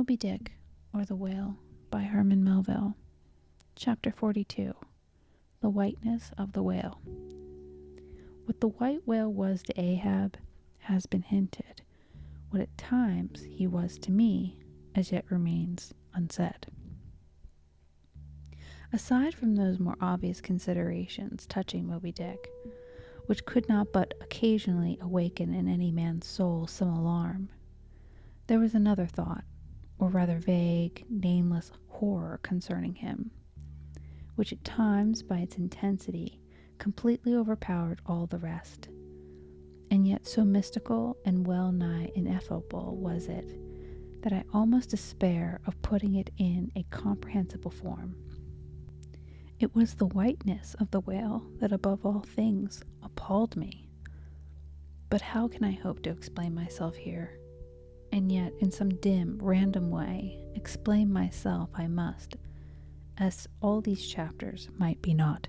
Moby Dick, or the Whale, by Herman Melville. Chapter 42. The Whiteness of the Whale. What the white whale was to Ahab has been hinted. What at times he was to me as yet remains unsaid. Aside from those more obvious considerations touching Moby Dick, which could not but occasionally awaken in any man's soul some alarm, there was another thought, or rather vague, nameless horror concerning him, which at times by its intensity completely overpowered all the rest. And yet so mystical and well nigh ineffable was it, that I almost despair of putting it in a comprehensible form. It was the whiteness of the whale that above all things appalled me. But how can I hope to explain myself here? And yet, in some dim, random way, explain myself I must, as all these chapters might be not.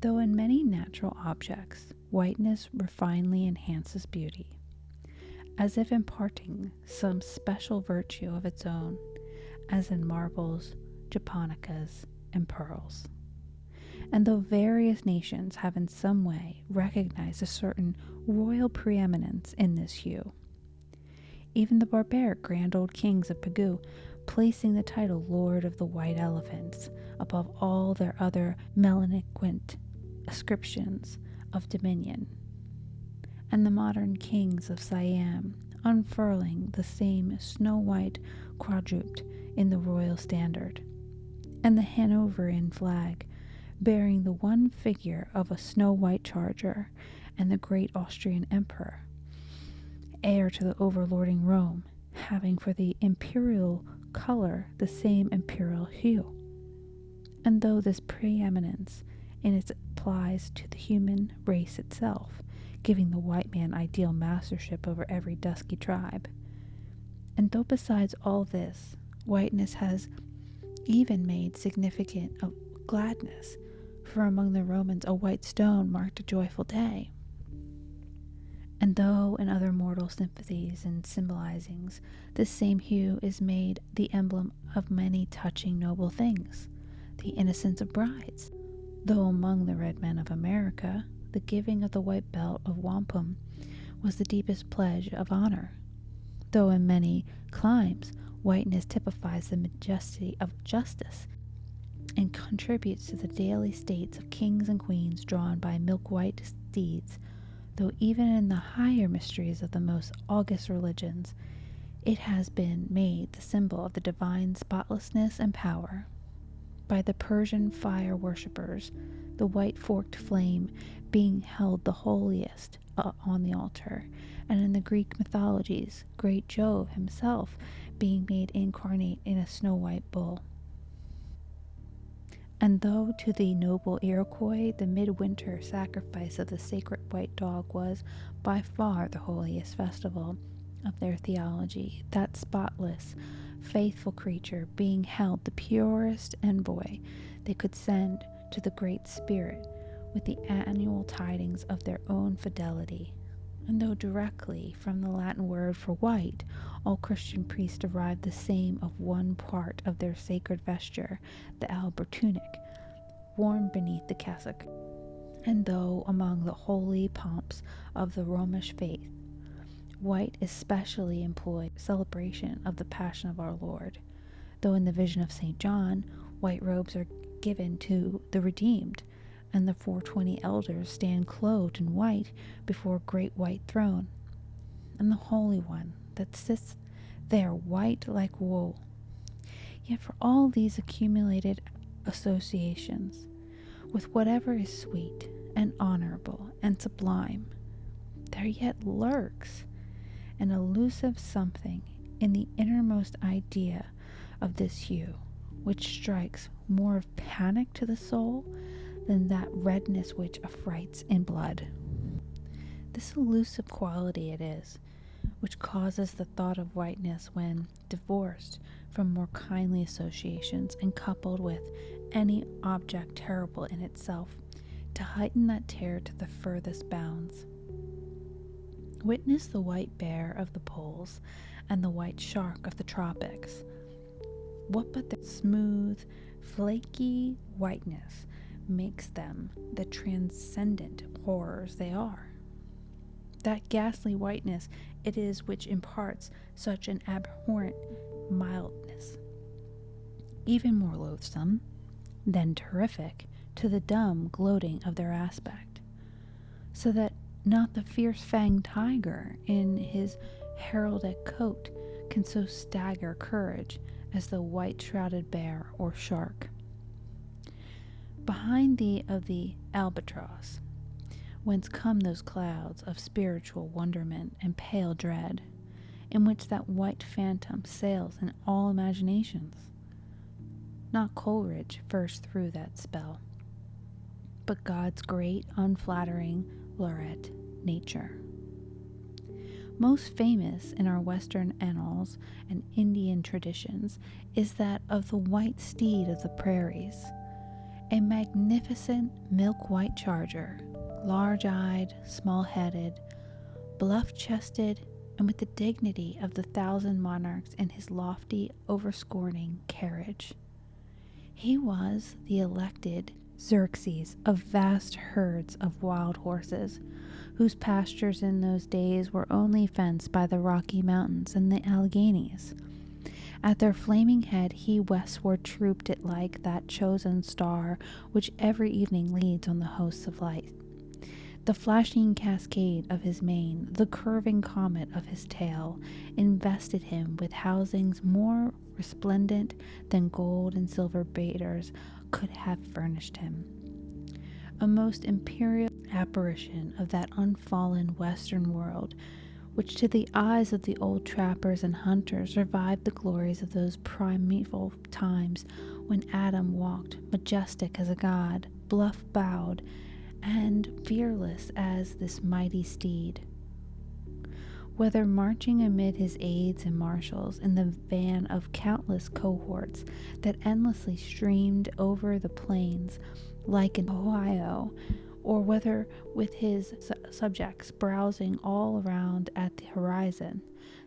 Though in many natural objects, whiteness refinedly enhances beauty, as if imparting some special virtue of its own, as in marbles, japonicas, and pearls. And though various nations have in some way recognized a certain royal preeminence in this hue, even the barbaric grand old kings of Pegu placing the title Lord of the White Elephants above all their other melaniquent ascriptions of dominion, and the modern kings of Siam unfurling the same snow-white quadruped in the royal standard, and the Hanoverian flag bearing the one figure of a snow-white charger, and the great Austrian emperor, heir to the overlording Rome, having for the imperial color the same imperial hue. And though this preeminence in its applies to the human race itself, giving the white man ideal mastership over every dusky tribe, and though besides all this, whiteness has even made significant of gladness, for among the Romans a white stone marked a joyful day, and though in other mortal sympathies and symbolizings this same hue is made the emblem of many touching noble things, the innocence of brides, though among the red men of America the giving of the white belt of wampum was the deepest pledge of honor, though in many climes whiteness typifies the majesty of justice and contributes to the daily states of kings and queens drawn by milk-white steeds, though even in the higher mysteries of the most august religions it has been made the symbol of the divine spotlessness and power. By the Persian fire worshippers, the white forked flame being held the holiest on the altar, and in the Greek mythologies, great Jove himself being made incarnate in a snow-white bull. And though to the noble Iroquois the midwinter sacrifice of the sacred white dog was by far the holiest festival of their theology, that spotless, faithful creature being held the purest envoy they could send to the Great Spirit with the annual tidings of their own fidelity. And though directly from the Latin word for white, all Christian priests derived the same of one part of their sacred vesture, the alber tunic, worn beneath the cassock, and though among the holy pomps of the Romish faith, white is specially employed in celebration of the Passion of our Lord, though in the vision of St. John, white robes are given to the redeemed, and the 420 elders stand clothed in white before a great white throne, and the Holy One that sits there white like wool. Yet for all these accumulated associations with whatever is sweet and honorable and sublime, there yet lurks an elusive something in the innermost idea of this hue, which strikes more of panic to the soul than that redness which affrights in blood. This elusive quality it is which causes the thought of whiteness, when divorced from more kindly associations and coupled with any object terrible in itself, to heighten that terror to the furthest bounds. Witness the white bear of the poles and the white shark of the tropics. What but their smooth, flaky whiteness makes them the transcendent horrors they are? That ghastly whiteness it is which imparts such an abhorrent mildness, even more loathsome than terrific to the dumb gloating of their aspect, so that not the fierce-fanged tiger in his heraldic coat can so stagger courage as the white-shrouded bear or shark. Behind thee of the albatross, whence come those clouds of spiritual wonderment and pale dread, in which that white phantom sails in all imaginations. Not Coleridge first threw that spell, but God's great unflattering laureate, nature. Most famous in our Western annals and Indian traditions is that of the white steed of the prairies, a magnificent milk-white charger, large-eyed, small-headed, bluff-chested, and with the dignity of the 1,000 monarchs in his lofty, overscorning carriage. He was the elected Xerxes of vast herds of wild horses, whose pastures in those days were only fenced by the Rocky Mountains and the Alleghanies. At their flaming head he westward trooped it like that chosen star which every evening leads on the hosts of light. The flashing cascade of his mane, the curving comet of his tail, invested him with housings more resplendent than gold and silver baiters could have furnished him. A most imperial apparition of that unfallen western world, which to the eyes of the old trappers and hunters revived the glories of those primeval times when Adam walked majestic as a god, bluff-bowed, and fearless as this mighty steed. Whether marching amid his aides and marshals in the van of countless cohorts that endlessly streamed over the plains like an Ohio, or whether with his subjects browsing all around at the horizon,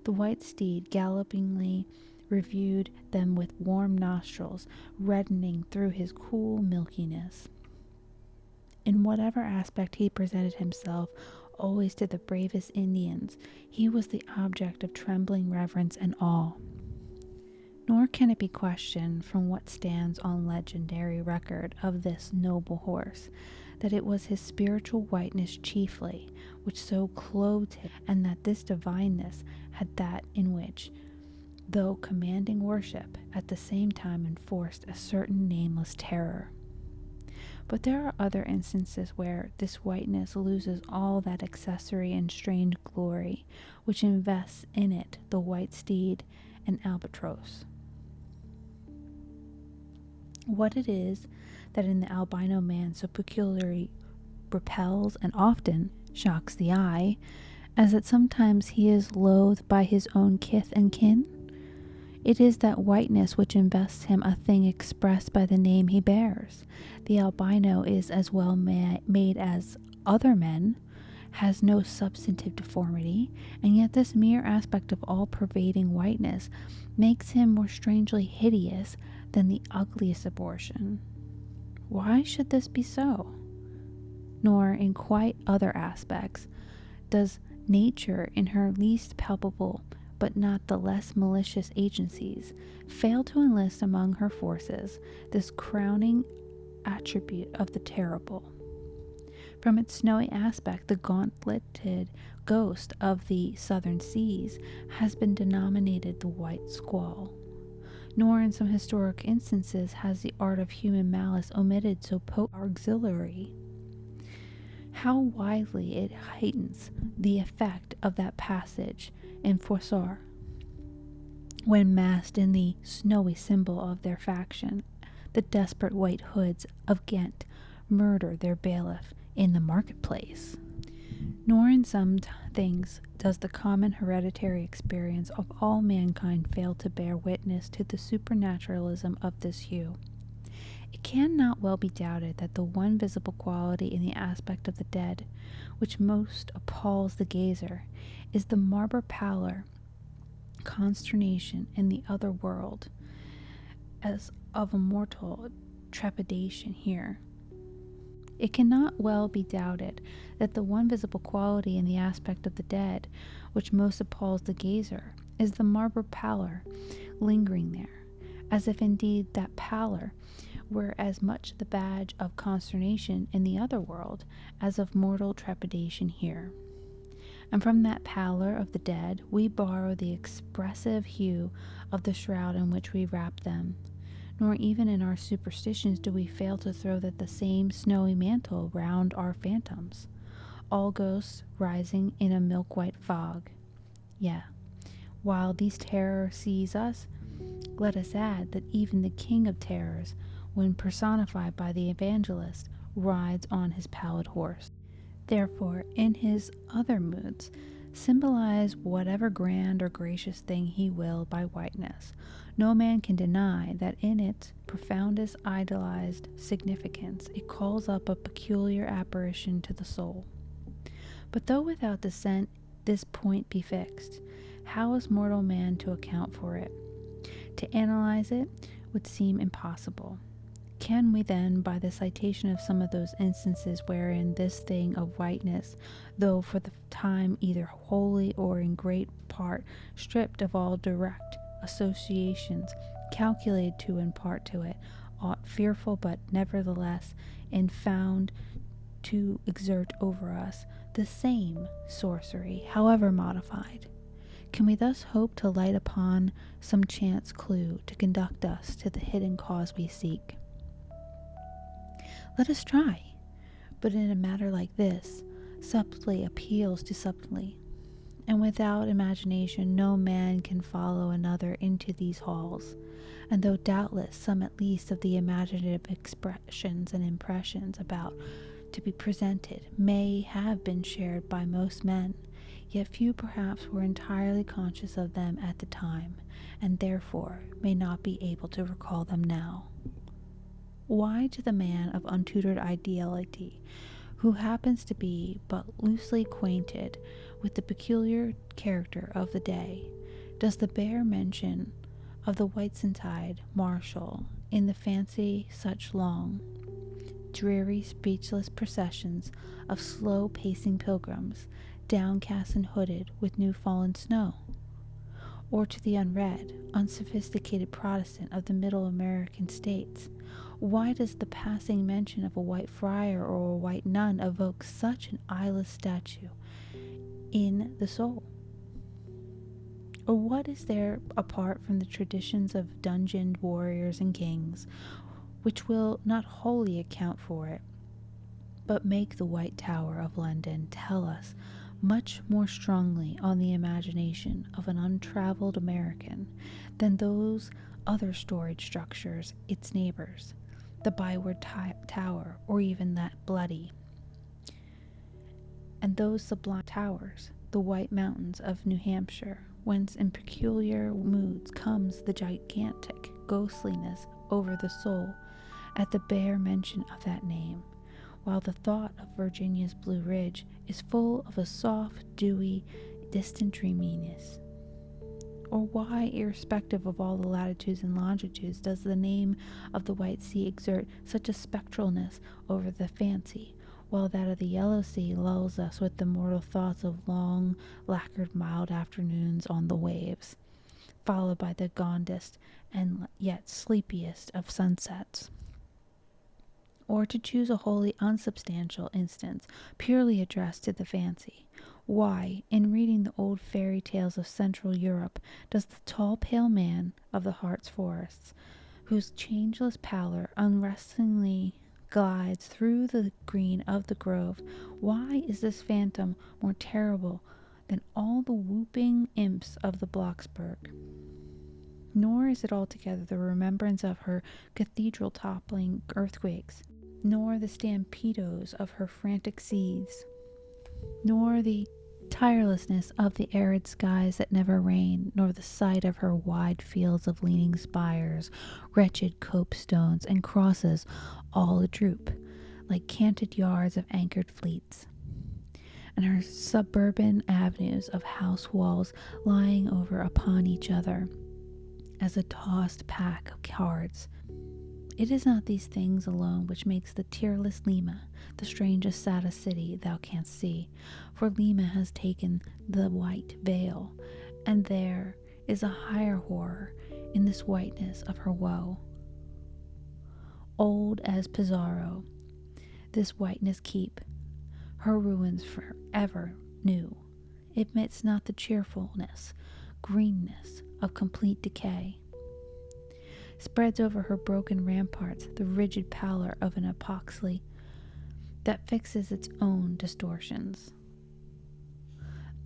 the white steed gallopingly reviewed them with warm nostrils reddening through his cool milkiness. In whatever aspect he presented himself, always to the bravest Indians, he was the object of trembling reverence and awe. Nor can it be questioned from what stands on legendary record of this noble horse, that it was his spiritual whiteness chiefly which so clothed him, and that this divineness had that in which, though commanding worship, at the same time enforced a certain nameless terror. But there are other instances where this whiteness loses all that accessory and strange glory which invests in it the white steed and albatross. What it is that in the albino man so peculiarly repels and often shocks the eye, as that sometimes he is loathed by his own kith and kin? It is that whiteness which invests him a thing expressed by the name he bears. The albino is as well made as other men, has no substantive deformity, and yet this mere aspect of all-pervading whiteness makes him more strangely hideous than the ugliest abortion. Why should this be so? Nor in quite other aspects does nature in her least palpable but not the less malicious agencies, fail to enlist among her forces this crowning attribute of the terrible. From its snowy aspect, the gauntleted ghost of the southern seas has been denominated the white squall. Nor in some historic instances has the art of human malice omitted so potent auxiliary. How widely it heightens the effect of that passage in Froissart, when massed in the snowy symbol of their faction, the desperate white hoods of Ghent murder their bailiff in the marketplace. Nor in some things does the common hereditary experience of all mankind fail to bear witness to the supernaturalism of this hue. It cannot well be doubted that the one visible quality in the aspect of the dead, which most appalls the gazer, is the marble pallor, consternation in the other world, as of a mortal trepidation here. It cannot well be doubted that the one visible quality in the aspect of the dead, which most appalls the gazer, is the marble pallor lingering there, as if indeed that pallor were as much the badge of consternation in the other world as of mortal trepidation here. And from that pallor of the dead we borrow the expressive hue of the shroud in which we wrap them, nor even in our superstitions do we fail to throw that the same snowy mantle round our phantoms, all ghosts rising in a milk-white fog. Yea, while these terrors seize us, let us add that even the King of Terrors, when personified by the evangelist, rides on his pallid horse. Therefore, in his other moods, symbolize whatever grand or gracious thing he will by whiteness, no man can deny that in its profoundest idealized significance it calls up a peculiar apparition to the soul. But though without dissent this point be fixed, how is mortal man to account for it? To analyze it would seem impossible. Can we then, by the citation of some of those instances wherein this thing of whiteness, though for the time either wholly or in great part stripped of all direct associations calculated to impart to it aught fearful but nevertheless and found to exert over us the same sorcery, however modified, can we thus hope to light upon some chance clue to conduct us to the hidden cause we seek? Let us try, but in a matter like this, subtlety appeals to subtlety, and without imagination no man can follow another into these halls, and though doubtless some at least of the imaginative expressions and impressions about to be presented may have been shared by most men, yet few perhaps were entirely conscious of them at the time, and therefore may not be able to recall them now. Why to the man of untutored ideality, who happens to be but loosely acquainted with the peculiar character of the day, does the bare mention of the Whitsuntide marshal in the fancy such long, dreary, speechless processions of slow-pacing pilgrims, downcast and hooded with new-fallen snow? Or to the unread, unsophisticated Protestant of the middle American states, why does the passing mention of a white friar or a white nun evoke such an eyeless statue in the soul? Or what is there apart from the traditions of dungeoned warriors and kings, which will not wholly account for it, but make the White Tower of London tell us much more strongly on the imagination of an untraveled American than those other storied structures, its neighbors, the Byward Tower, or even that bloody, and those sublime towers, the White Mountains of New Hampshire, whence in peculiar moods comes the gigantic ghostliness over the soul at the bare mention of that name, while the thought of Virginia's Blue Ridge is full of a soft, dewy, distant dreaminess. Or why, irrespective of all the latitudes and longitudes, does the name of the White Sea exert such a spectralness over the fancy, while that of the Yellow Sea lulls us with the mortal thoughts of long, lacquered, mild afternoons on the waves, followed by the gaudiest and yet sleepiest of sunsets? Or to choose a wholly unsubstantial instance, purely addressed to the fancy, why, in reading the old fairy tales of Central Europe, does the tall pale man of the Hartz forests, whose changeless pallor unrestingly glides through the green of the grove, why is this phantom more terrible than all the whooping imps of the Blocksberg? Nor is it altogether the remembrance of her cathedral-toppling earthquakes, nor the stampedos of her frantic seas, nor the tirelessness of the arid skies that never rain, nor the sight of her wide fields of leaning spires, wretched copestones, and crosses, all adroop, like canted yards of anchored fleets, and her suburban avenues of house walls lying over upon each other, as a tossed pack of cards. It is not these things alone which makes the tearless Lima the strangest, saddest city thou canst see, for Lima has taken the white veil, and there is a higher horror in this whiteness of her woe. Old as Pizarro, this whiteness keep her ruins forever new. It admits not the cheerfulness, greenness of complete decay. Spreads over her broken ramparts the rigid pallor of an epoxy that fixes its own distortions.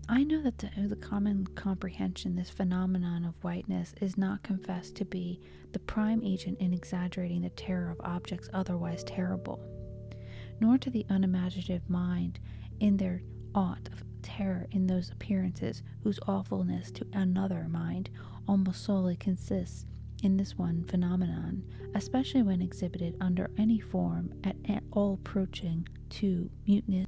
I know that the common comprehension this phenomenon of whiteness is not confessed to be the prime agent in exaggerating the terror of objects otherwise terrible, nor to the unimaginative mind in there aught of terror in those appearances whose awfulness to another mind almost solely consists in this one phenomenon, especially when exhibited under any form at all approaching to muteness.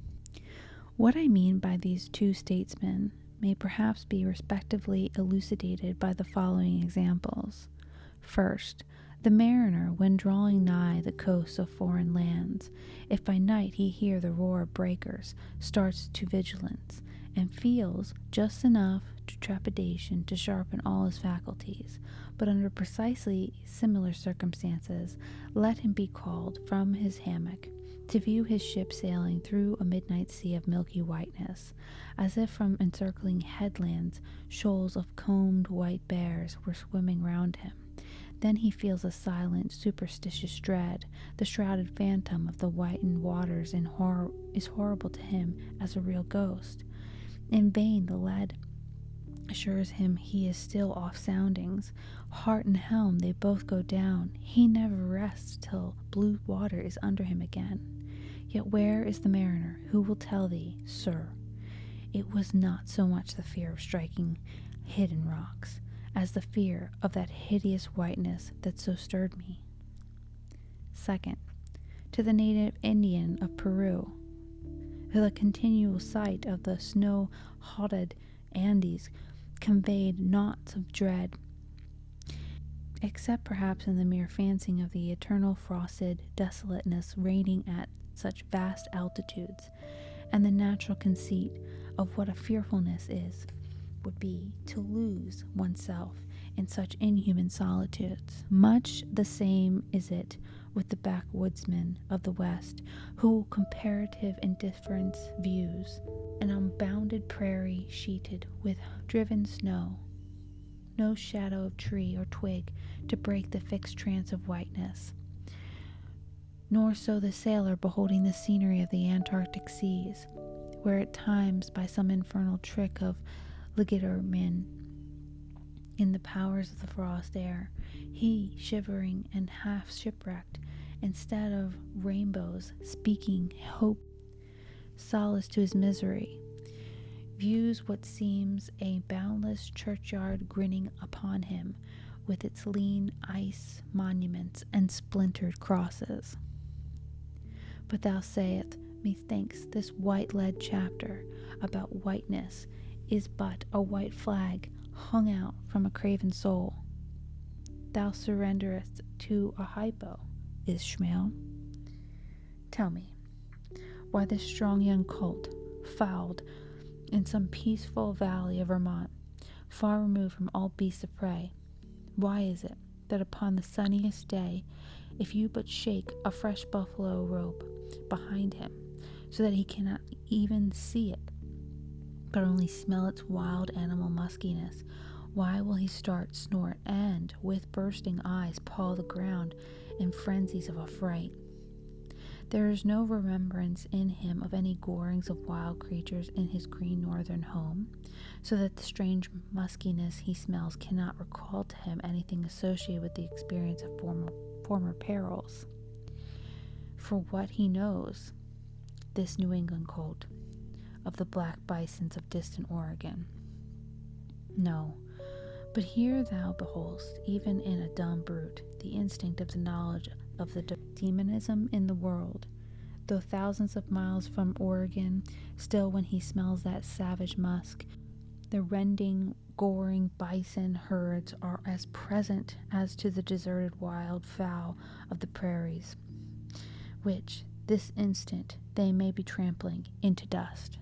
What I mean by these two statesmen may perhaps be respectively elucidated by the following examples. First, the mariner, when drawing nigh the coasts of foreign lands, if by night he hear the roar of breakers, starts to vigilance, and feels just enough to trepidation to sharpen all his faculties, but under precisely similar circumstances, let him be called from his hammock to view his ship sailing through a midnight sea of milky whiteness, as if from encircling headlands shoals of combed white bears were swimming round him. Then he feels a silent, superstitious dread. The shrouded phantom of the whitened waters is horrible to him as a real ghost. In vain the lad assures him he is still off soundings. Heart and helm, they both go down. He never rests till blue water is under him again. Yet where is the mariner who will tell thee, sir, it was not so much the fear of striking hidden rocks as the fear of that hideous whiteness that so stirred me? Second, to the native Indian of Peru, the continual sight of the snow-haunted Andes conveyed naught of dread, except perhaps in the mere fancying of the eternal frosted desolateness reigning at such vast altitudes, and the natural conceit of what a fearfulness would be to lose oneself in such inhuman solitudes. Much the same is it with the backwoodsman of the West, who comparative indifference views an unbounded prairie sheeted with driven snow, no shadow of tree or twig to break the fixed trance of whiteness, nor so the sailor beholding the scenery of the Antarctic seas, where at times by some infernal trick of legerdemain in the powers of the frost air, he, shivering and half shipwrecked, instead of rainbows speaking hope, solace to his misery, views what seems a boundless churchyard grinning upon him with its lean ice monuments and splintered crosses. But thou sayest, methinks this white lead chapter about whiteness is but a white flag hung out from a craven soul. Thou surrenderest to a hypo, Ishmael. Tell me, why this strong young colt, fouled in some peaceful valley of Vermont, far removed from all beasts of prey, why is it that upon the sunniest day, if you but shake a fresh buffalo robe behind him, so that he cannot even see it, but only smell its wild animal muskiness, why will he start, snort, and, with bursting eyes, paw the ground in frenzies of affright? There is no remembrance in him of any gorings of wild creatures in his green northern home, so that the strange muskiness he smells cannot recall to him anything associated with the experience of former perils. For what he knows, this New England colt, of the black bisons of distant Oregon. No, but here thou beholdest, even in a dumb brute, the instinct of the knowledge of the demonism in the world. Though thousands of miles from Oregon, still when he smells that savage musk, the rending, goring bison herds are as present as to the deserted wild fowl of the prairies, which, this instant, they may be trampling into dust.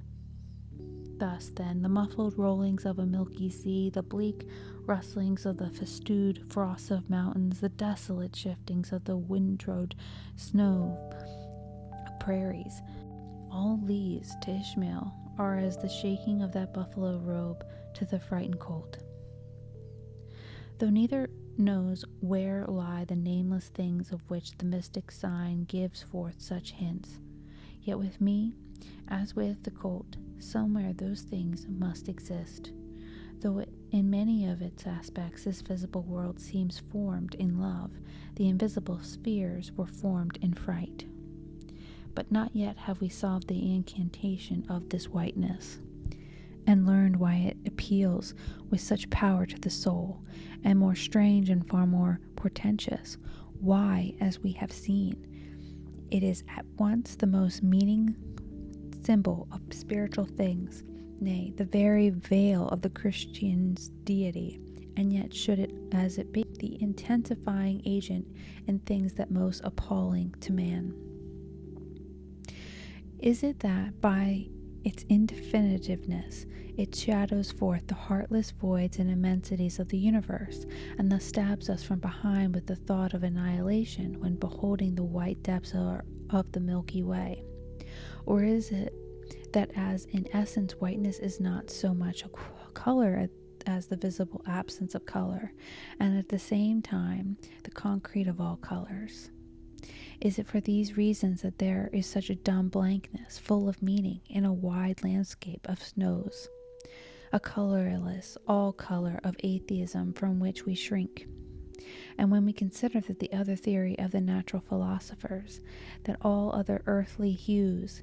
Thus, then, the muffled rollings of a milky sea, the bleak rustlings of the festooned frosts of mountains, the desolate shiftings of the windrowed snow prairies, all these to Ishmael are as the shaking of that buffalo robe to the frightened colt. Though neither knows where lie the nameless things of which the mystic sign gives forth such hints, yet with me, as with the colt, somewhere those things must exist, though in many of its aspects this visible world seems formed in love, the invisible spheres were formed in fright. But not yet have we solved the incantation of this whiteness, and learned why it appeals with such power to the soul, and more strange and far more portentous, why, as we have seen, it is at once the most meaning symbol of spiritual things, nay, the very veil of the Christian's deity, and yet should it, as it be, the intensifying agent in things that most appalling to man. Is it that by its indefinitiveness it shadows forth the heartless voids and immensities of the universe, and thus stabs us from behind with the thought of annihilation when beholding the white depths of the Milky Way? Or is it that as in essence whiteness is not so much a color as the visible absence of color, and at the same time the concrete of all colors? Is it for these reasons that there is such a dumb blankness, full of meaning, in a wide landscape of snows, a colorless, all color of atheism from which we shrink? And when we consider that the other theory of the natural philosophers, that all other earthly hues,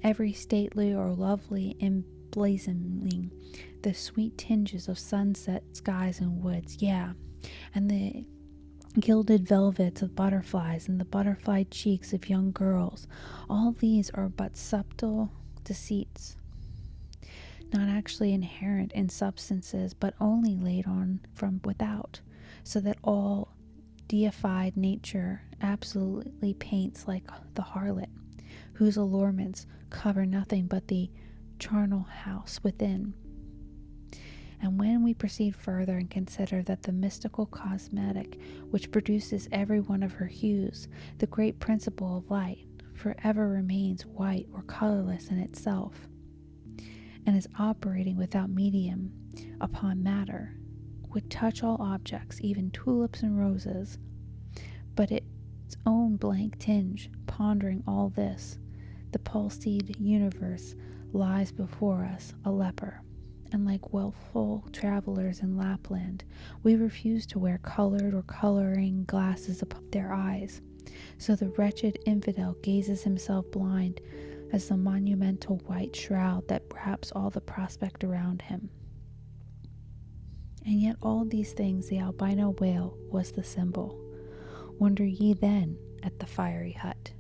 every stately or lovely emblazoning the sweet tinges of sunset skies and woods, and the gilded velvets of butterflies and the butterfly cheeks of young girls, all these are but subtle deceits, not actually inherent in substances, but only laid on from without, so that all deified nature absolutely paints like the harlot, whose allurements cover nothing but the charnel house within. And when we proceed further and consider that the mystical cosmetic which produces every one of her hues, the great principle of light, forever remains white or colorless in itself, and is operating without medium upon matter, would touch all objects, even tulips and roses, but its own blank tinge, pondering all this, the pulsed universe lies before us a leper. And like willful travelers in Lapland, we refuse to wear colored or coloring glasses upon their eyes. So the wretched infidel gazes himself blind as the monumental white shroud that wraps all the prospect around him. And yet all these things the albino whale was the symbol. Wonder ye then at the fiery hut.